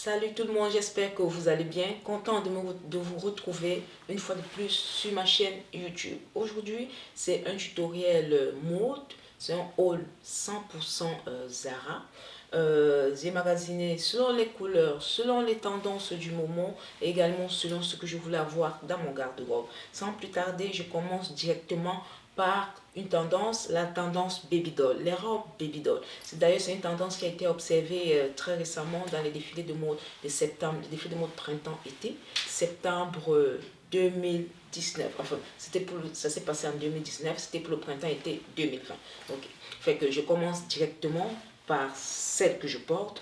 Salut tout le monde, j'espère que vous allez bien. Content de vous retrouver une fois de plus sur ma chaîne YouTube. Aujourd'hui, c'est un tutoriel mode. C'est un haul 100% Zara. J'ai magasiné selon les couleurs, selon les tendances du moment, et également selon ce que je voulais avoir dans mon garde-robe. Sans plus tarder, je commence directement par une tendance, la tendance baby doll, les robes baby doll. D'ailleurs, c'est une tendance qui a été observée très récemment dans les défilés de mode de septembre, les défilés de mode printemps-été, septembre 2019. Enfin, ça s'est passé en 2019, c'était pour le printemps-été 2020. Donc, fait que je commence directement par celle que je porte.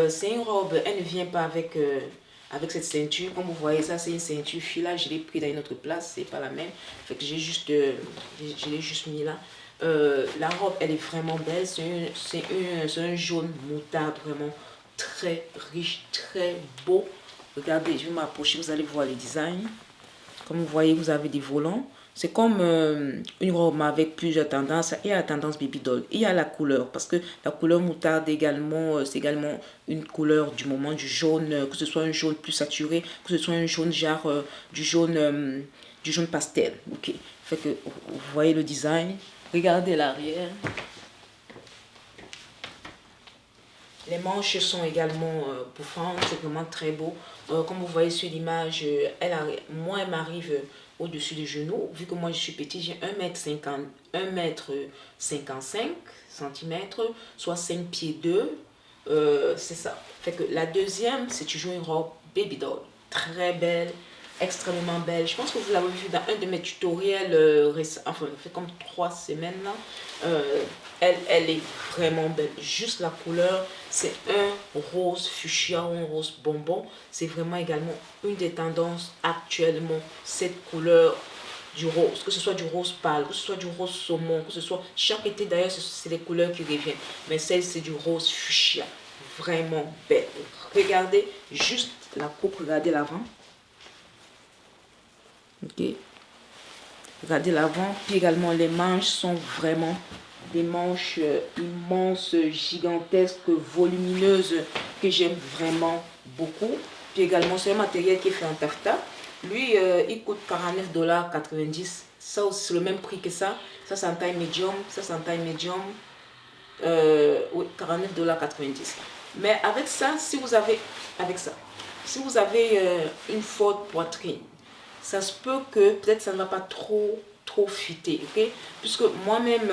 C'est une robe, elle ne vient pas avec cette ceinture. Comme vous voyez, ça c'est une ceinture filage, je l'ai pris dans une autre place, c'est pas la même. Fait que je l'ai juste mis là. La robe, elle est vraiment belle. C'est un jaune moutarde, vraiment très riche, très beau. Regardez, je vais m'approcher, vous allez voir le design. Comme vous voyez, vous avez des volants. C'est comme une robe avec plusieurs tendances. Il y a la tendance baby doll. Il y a la couleur. Parce que la couleur moutarde également, c'est également une couleur du moment, du jaune. Que ce soit un jaune plus saturé, que ce soit un jaune genre du jaune pastel. Ok. Fait que vous voyez le design. Regardez l'arrière. Les manches sont également bouffantes, c'est vraiment très beau. Comme vous voyez sur l'image, moi elle m'arrive au-dessus des genoux. Vu que moi je suis petit, j'ai 1m50, 1m55 cm, soit 5 pieds 2. C'est ça. Fait que la deuxième, c'est toujours une robe baby doll. Très belle, extrêmement belle. Je pense que vous l'avez vu dans un de mes tutoriels récents, enfin, ça fait comme 3 semaines là. Elle est vraiment belle. Juste la couleur, c'est un rose fuchsia ou un rose bonbon. C'est vraiment également une des tendances actuellement, cette couleur du rose, que ce soit du rose pâle, que ce soit du rose saumon, que ce soit chaque été d'ailleurs, c'est les couleurs qui reviennent. Mais celle, c'est du rose fuchsia. Vraiment belle. Regardez juste la coupe, regardez l'avant. Ok. Regardez l'avant. Puis également, les manches sont vraiment des manches immenses, gigantesques, volumineuses, que j'aime vraiment beaucoup. Puis également, c'est un matériel qui est fait en taffetas. Lui, il coûte 49,90 $. Ça aussi, c'est le même prix que ça. Ça, c'est en taille médium. Ça, c'est en taille médium. Oui, 49,90 $. Mais avec ça, si vous avez, une forte poitrine, ça se peut que peut-être ça ne va pas trop fitter, ok? Puisque moi-même,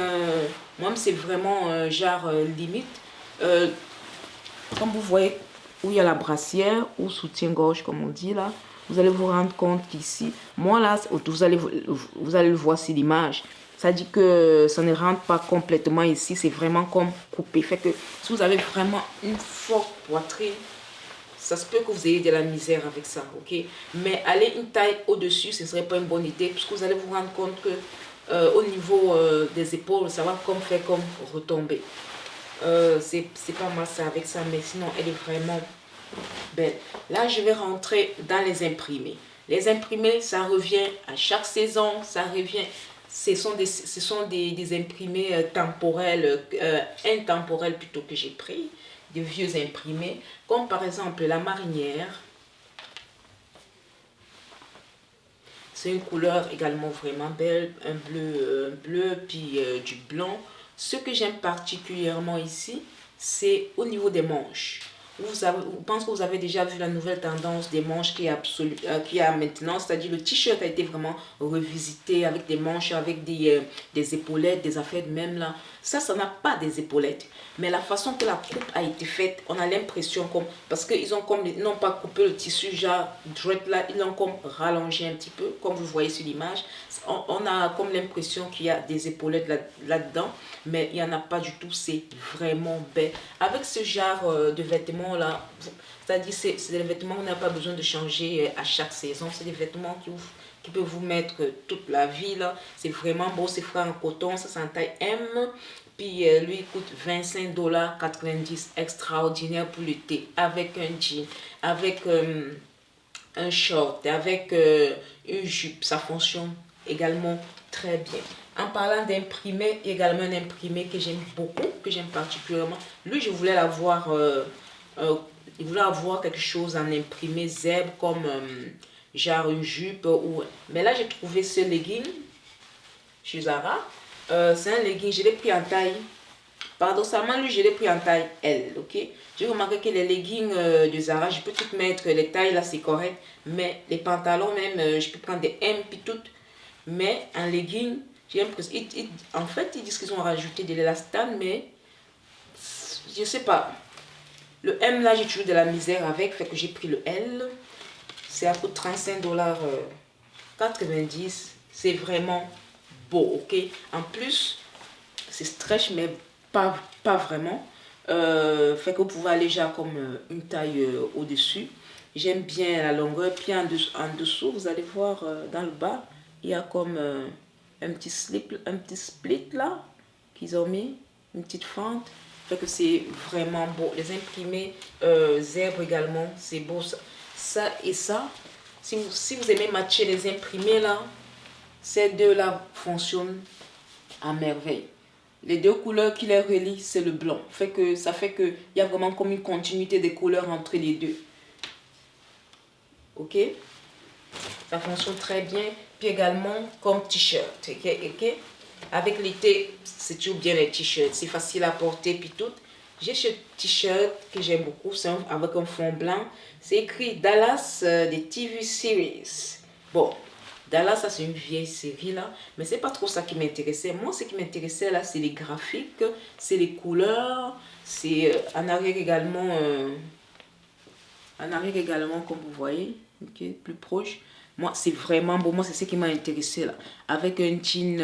c'est vraiment genre limite. Comme vous voyez, où il y a la brassière ou soutien-gorge, comme on dit là, vous allez vous rendre compte qu'ici, moi là, vous allez le voir sur l'image. Ça dit que ça ne rentre pas complètement ici, c'est vraiment comme coupé. Fait que si vous avez vraiment une forte poitrine, ça se peut que vous ayez de la misère avec ça, ok? Mais aller une taille au-dessus, ce ne serait pas une bonne idée, puisque vous allez vous rendre compte que au niveau des épaules, ça va faire comme retomber. C'est pas mal ça avec ça, mais sinon, elle est vraiment belle. Là, je vais rentrer dans les imprimés. Les imprimés, ça revient à chaque saison, ça revient. Ce sont des imprimés temporels, intemporels plutôt que j'ai pris, des vieux imprimés, comme par exemple la marinière. C'est une couleur également vraiment belle, un bleu puis du blanc. Ce que j'aime particulièrement ici, c'est au niveau des manches. Je pense que vous avez déjà vu la nouvelle tendance des manches qui a maintenant, c'est-à-dire le t-shirt a été vraiment revisité avec des manches, avec des épaulettes, des affaires de même là. Ça n'a pas des épaulettes. Mais la façon que la coupe a été faite, on a l'impression comme, parce qu'ils ont comme, non pas coupé le tissu genre dread là, ils l'ont comme rallongé un petit peu, comme vous voyez sur l'image. On a comme l'impression qu'il y a des épaulettes là-dedans, mais il n'y en a pas du tout, c'est vraiment belle. Avec ce genre de vêtements là, c'est-à-dire c'est des vêtements qu'on n'a pas besoin de changer à chaque saison, c'est des vêtements qui peuvent vous mettre toute la vie là. C'est vraiment beau, c'est fait en coton, ça c'est en taille M. Puis lui il coûte 25,90 $, extraordinaire pour l'été, avec un jean, avec un short, avec une jupe, ça fonctionne également très bien. En parlant d'imprimé, également un imprimé que j'aime beaucoup, que j'aime particulièrement. Lui, je voulais l'avoir il voulait avoir quelque chose en imprimé zèbre comme genre une jupe. Mais là, j'ai trouvé ce legging chez Zara. C'est un legging, je l'ai pris en taille. Paradoxalement, lui, je l'ai pris en taille L, ok? J'ai remarqué que les leggings de Zara, je peux tout mettre, les tailles là, c'est correct. Mais les pantalons même, je peux prendre des M puis tout. Mais un legging, j'ai l'impression, en fait, ils disent qu'ils ont rajouté de l'élastane, mais je sais pas. Le M là, j'ai toujours de la misère avec, fait que j'ai pris le L. C'est à coût de 35,90 $. C'est vraiment beau, ok? En plus, c'est stretch, mais pas vraiment. Fait que vous pouvez aller déjà comme une taille au-dessus. J'aime bien la longueur. Puis en dessous, vous allez voir dans le bas, il y a comme un petit split là qu'ils ont mis, une petite fente. Fait que c'est vraiment beau. Les imprimés zèbre également, c'est beau ça et ça. Si vous aimez matcher les imprimés là, ces deux là fonctionnent à merveille. Les deux couleurs qui les relient, c'est le blanc. Ça fait que il y a vraiment comme une continuité des couleurs entre les deux. Ok? Ça fonctionne très bien. Puis également comme t-shirt. Ok? Avec l'été, c'est toujours bien les t-shirts. C'est facile à porter puis tout. J'ai ce t-shirt que j'aime beaucoup. C'est avec un fond blanc. C'est écrit Dallas des TV Series. Bon, Dallas, ça c'est une vieille série là. Mais c'est pas trop ça qui m'intéressait. Moi, ce qui m'intéressait là, c'est les graphiques, c'est les couleurs. C'est en arrière également. En arrière également, comme vous voyez. Ok, plus proche. Moi, c'est vraiment beau. Moi, c'est ce qui m'a intéressé là. Avec un jean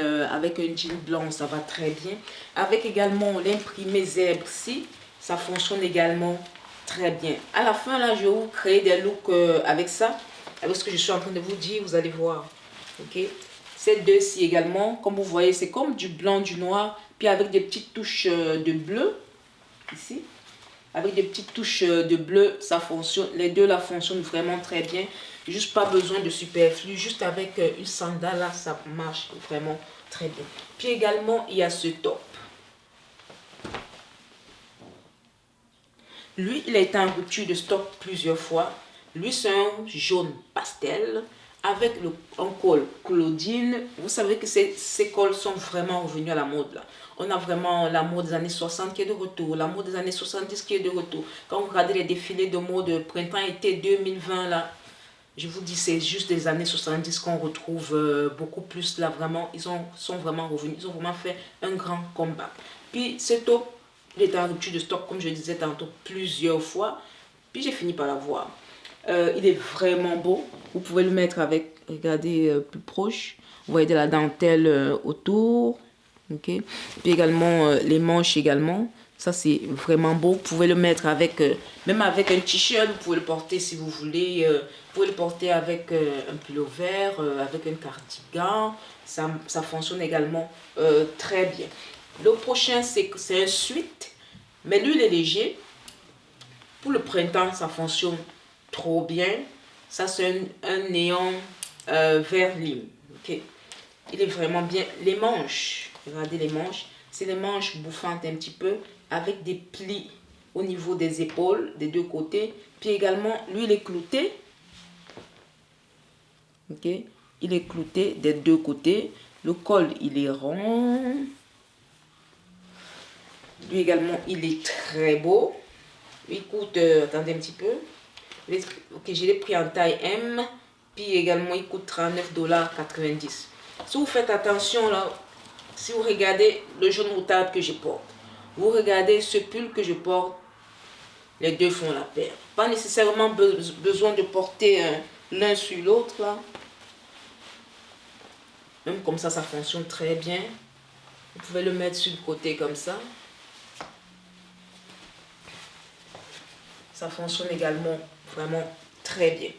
blanc, ça va très bien. Avec également l'imprimé zèbre-ci, ça fonctionne également très bien. À la fin, là, je vais vous créer des looks avec ça. Avec ce que je suis en train de vous dire, vous allez voir. Ok. Ces deux-ci également, comme vous voyez, c'est comme du blanc, du noir. Puis avec des petites touches de bleu. Ici. Avec des petites touches de bleu, ça fonctionne. Les deux là fonctionnent vraiment très bien. Juste pas besoin de superflu. Juste avec une sandale là, ça marche vraiment très bien. Puis également, il y a ce top. Lui, il a été en rupture de stock plusieurs fois. Lui, c'est un jaune pastel avec un col Claudine. Vous savez que ces cols sont vraiment revenus à la mode là. On a vraiment la mode des années 60 qui est de retour, la mode des années 70 qui est de retour. Quand vous regardez les défilés de mode printemps-été 2020 là, je vous dis, c'est juste des années 70 qu'on retrouve beaucoup plus là, vraiment. Sont vraiment revenus, ils ont vraiment fait un grand comeback. Puis ce top, il est en rupture de stock, comme je disais tantôt, plusieurs fois. Puis j'ai fini par l'avoir. Il est vraiment beau. Vous pouvez le mettre avec, regardez, plus proche. Vous voyez de la dentelle autour. Ok. Puis également, les manches également. Ça, c'est vraiment beau. Vous pouvez le mettre avec, même avec un t-shirt. Vous pouvez le porter si vous voulez. Vous pouvez le porter avec un pull-over, avec un cardigan. Ça fonctionne également très bien. Le prochain, c'est un sweat. Mais lui, il est léger. Pour le printemps, ça fonctionne trop bien. Ça, c'est un néon vert lime. Ok. Il est vraiment bien. Les manches, regardez les manches. C'est les manches bouffantes un petit peu. Avec des plis au niveau des épaules, des deux côtés. Puis également, lui, il est clouté. Ok. Il est clouté des deux côtés. Le col, il est rond. Lui également, il est très beau. Il coûte, attendez un petit peu. Ok, je l'ai pris en taille M. Puis également, il coûte 39,90 $. Si vous faites attention là, si vous regardez le jaune moutarde que je porte, vous regardez ce pull que je porte, les deux font la paire. Pas nécessairement besoin de porter l'un sur l'autre là. Même comme ça fonctionne très bien. Vous pouvez le mettre sur le côté comme ça. Ça fonctionne également vraiment très bien.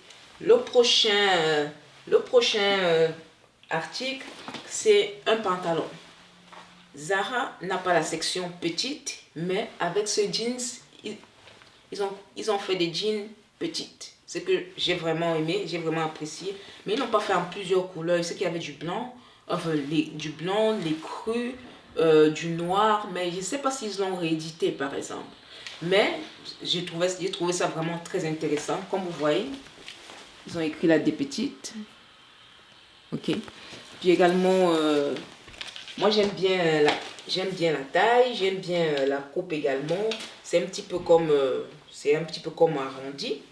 Le prochain article, c'est un pantalon. Zara n'a pas la section petite, mais avec ce jeans, ils ont fait des jeans petites. Ce que j'ai vraiment aimé, j'ai vraiment apprécié. Mais ils n'ont pas fait en plusieurs couleurs. Je sais qu'il y avait du blanc, enfin du blanc, les crus, du noir. Mais je ne sais pas s'ils l'ont réédité par exemple. Mais j'ai trouvé ça vraiment très intéressant. Comme vous voyez, ils ont écrit la des petites. Ok. Puis également, moi j'aime bien la taille, j'aime bien la coupe également. C'est un petit peu comme, arrondi.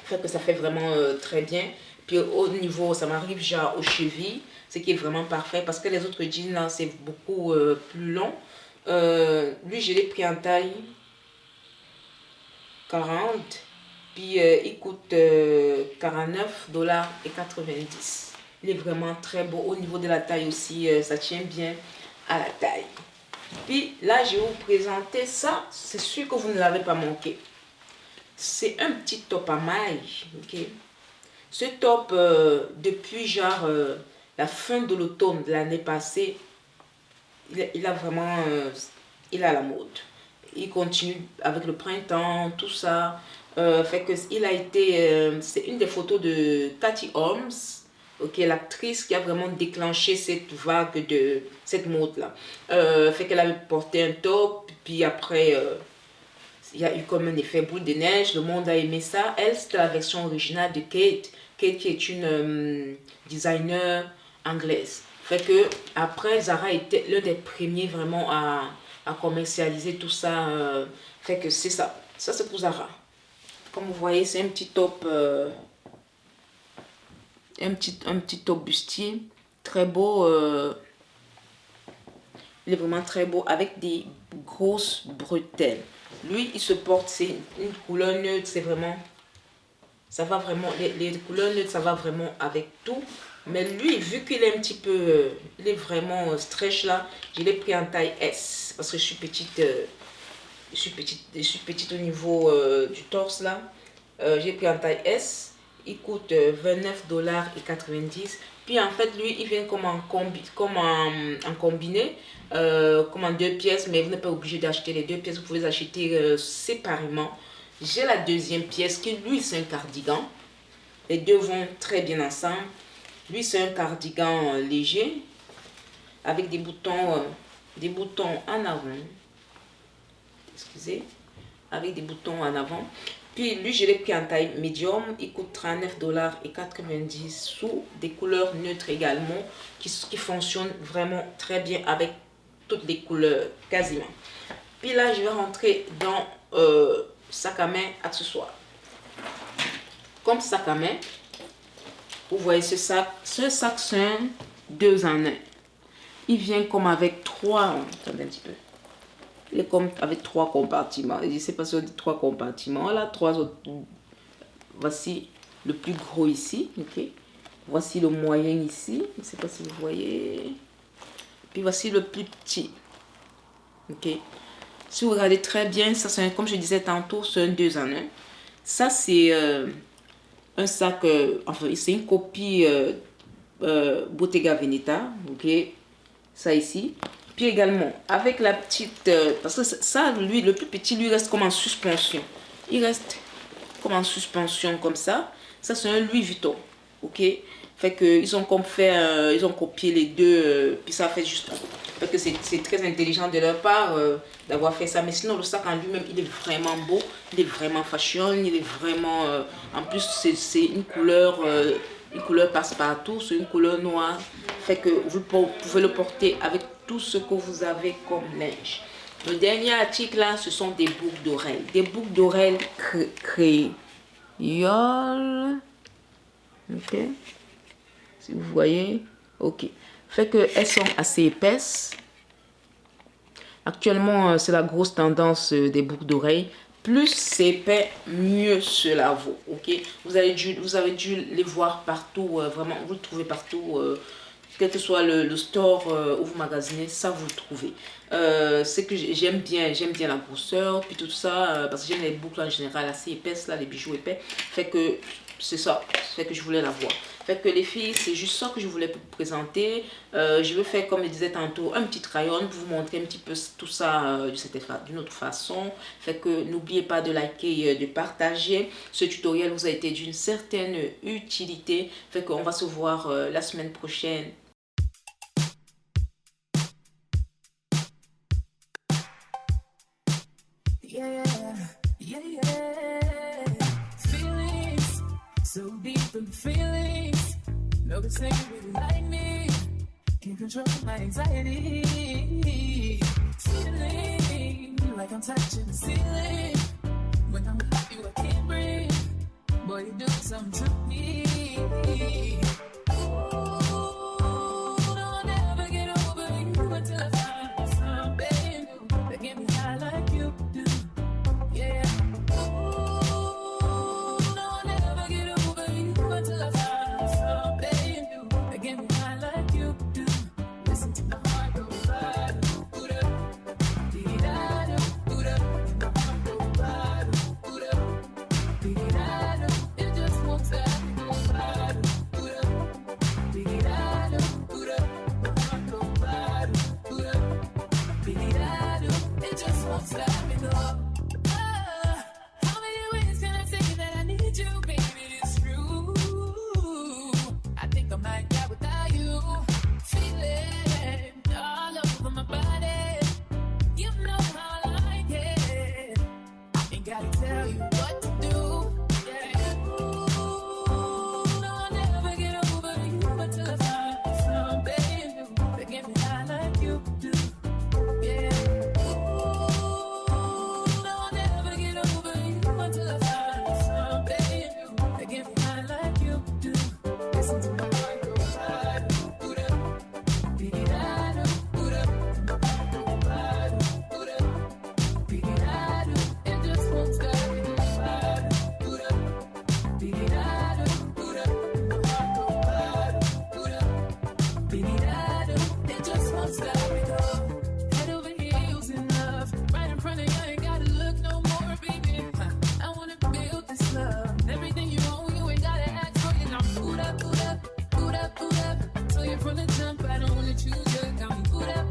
Fait que ça fait vraiment très bien. Puis au niveau, ça m'arrive genre aux chevilles, ce qui est vraiment parfait parce que les autres jeans là, c'est beaucoup plus long. Lui, je l'ai pris en taille 40. Puis il coûte 49,90 $. Il est vraiment très beau. Au niveau de la taille aussi, ça tient bien à la taille. Puis là, je vais vous présenter ça. C'est sûr que vous ne l'avez pas manqué. C'est un petit top à mailles. Ok. Ce top, depuis genre la fin de l'automne de l'année passée, il a vraiment, il a la mode. Il continue avec le printemps, tout ça. Fait que il a été, c'est une des photos de Katie Holmes, ok, l'actrice qui a vraiment déclenché cette vague de cette mode là. Fait qu'elle avait porté un top, puis après il y a eu comme un effet boule de neige, le monde a aimé ça. Elle, c'était la version originale de Kate. Kate qui est une designer anglaise. Fait que après, Zara était l'un des premiers vraiment à commercialiser tout ça. Fait que c'est ça. Ça, c'est pour Zara. Comme vous voyez, c'est un petit top, un petit top bustier. Très beau. Il est vraiment très beau avec des grosses bretelles. Lui, il se porte, c'est une couleur neutre, c'est vraiment, ça va vraiment, les couleurs neutres, ça va vraiment avec tout. Mais lui, vu qu'il est un petit peu, il est vraiment stretch là, je l'ai pris en taille S parce que je suis petite, je suis petite au niveau du torse là. J'ai pris en taille S, il coûte 29,90 $. Puis en fait, lui, il vient comme en combiné, comme en deux pièces, mais vous n'êtes pas obligé d'acheter les deux pièces, vous pouvez les acheter séparément. J'ai la deuxième pièce qui, lui, c'est un cardigan. Les deux vont très bien ensemble. Lui, c'est un cardigan léger, avec des boutons en avant. Excusez, avec des boutons en avant. Puis lui, je l'ai pris en taille médium. Il coûte 39,90 $ sous des couleurs neutres également qui fonctionnent vraiment très bien avec toutes les couleurs quasiment. Puis là, je vais rentrer dans sac à main accessoire. Comme sac à main, vous voyez ce sac. Ce sac, c'est un 2 en 1. Il vient comme avec 3. Attendez un petit peu. Il est comme avec 3 compartiments. Je ne sais pas si on dit 3 compartiments. Là, 3 autres. Voici le plus gros ici. Ok. Voici le moyen ici. Je ne sais pas si vous voyez. Puis voici le plus petit. Ok. Si vous regardez très bien, ça c'est comme je disais tantôt, c'est un 2 en 1. Ça c'est un sac, enfin c'est une copie Bottega Veneta. Ok. Ça ici. Puis également, avec la petite... parce que ça, lui, le plus petit, lui reste comme en suspension. Il reste comme en suspension, comme ça. Ça, c'est un Louis Vuitton. Ok. Fait que ils ont comme fait... ils ont copié les deux. Puis ça fait juste... Fait que c'est très intelligent de leur part d'avoir fait ça. Mais sinon, le sac en lui-même, il est vraiment beau. Il est vraiment fashion. Il est vraiment... en plus, c'est une couleur... une couleur passe-partout, c'est une couleur noire. Fait que vous pouvez le porter avec tout ce que vous avez comme linge. Le dernier article là, ce sont des boucles d'oreilles. Des boucles d'oreilles créoles. Ok. Si vous voyez. Ok. Fait que elles sont assez épaisses. Actuellement, c'est la grosse tendance des boucles d'oreilles. Plus c'est épais, mieux cela vaut. Ok, vous avez dû les voir partout, vraiment, vous le trouvez partout, quel que soit le store où vous magasinez, ça vous le trouvez. C'est que j'aime bien la grosseur, puis tout ça, parce que j'aime les boucles en général assez épaisses, là, les bijoux épais. Fait que c'est ça, fait que je voulais la voir. Fait que les filles, c'est juste ça que je voulais vous présenter. Je vais faire, comme je disais tantôt, un petit try-on pour vous montrer un petit peu tout ça d'une autre façon. Fait que n'oubliez pas de liker, de partager. Ce tutoriel vous a été d'une certaine utilité. Fait qu'on va se voir la semaine prochaine. Yeah. deep in feelings. No, this ain't really like me. Can't control my anxiety. Feeling like I'm touching the ceiling. When I'm with you, I can't breathe. Boy, you do something to me. Ooh, no, I'll never get over you until I find something new that get me high like you do. Yeah. Ooh, no, I'll never get over you until I find something new that get me high like you do. Listen to my heart go bad. It just won't stop me go bad. It just won't stop me go. How many ways can I say that I need you, baby? It's true. I think I might die without you. Feeling all over my body. You know how I like it. I ain't gotta tell you what to do. Yeah. Ooh, no, I'll never get over you until I find something new that get me high like you do. Yeah. Ooh, no, I'll never get over you until I find something new that get me high like you do. Listen to my heart go bad. It just won't stop me go bad. It just won't stop me go. Head over heels in love. Right in front of you, ain't gotta look no more, baby. I wanna build this love. Everything you own, you ain't gotta ask for it. I'm boot up. So you're from the jump, I don't wanna choose you. Got me boot up.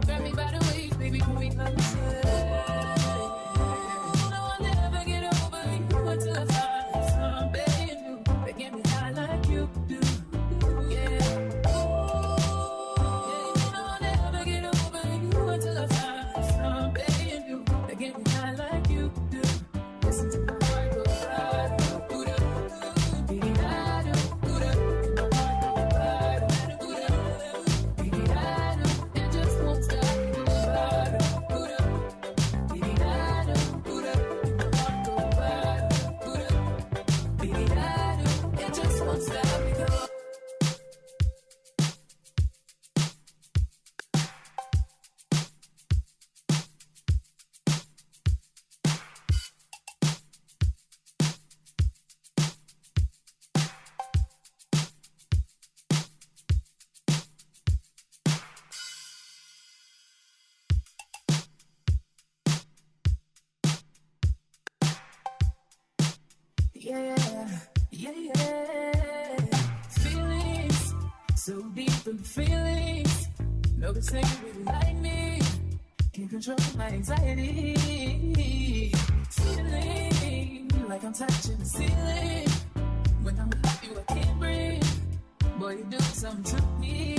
Grab me by the waist, baby, pull me closer. No, I'll never get over you until I find something new that get me high like you do. Yeah. No, I'll never get over you until I find something new that get me high like you do. Listen to my heart go bad. Boot up. It just won't stop me go bad. It just won't stop me go. Yeah. Feelings so deep in feelings. No, this ain't really like me. Can't control my anxiety. Feeling like I'm touching the ceiling. When I'm with you, I can't breathe. Boy, you do something to me.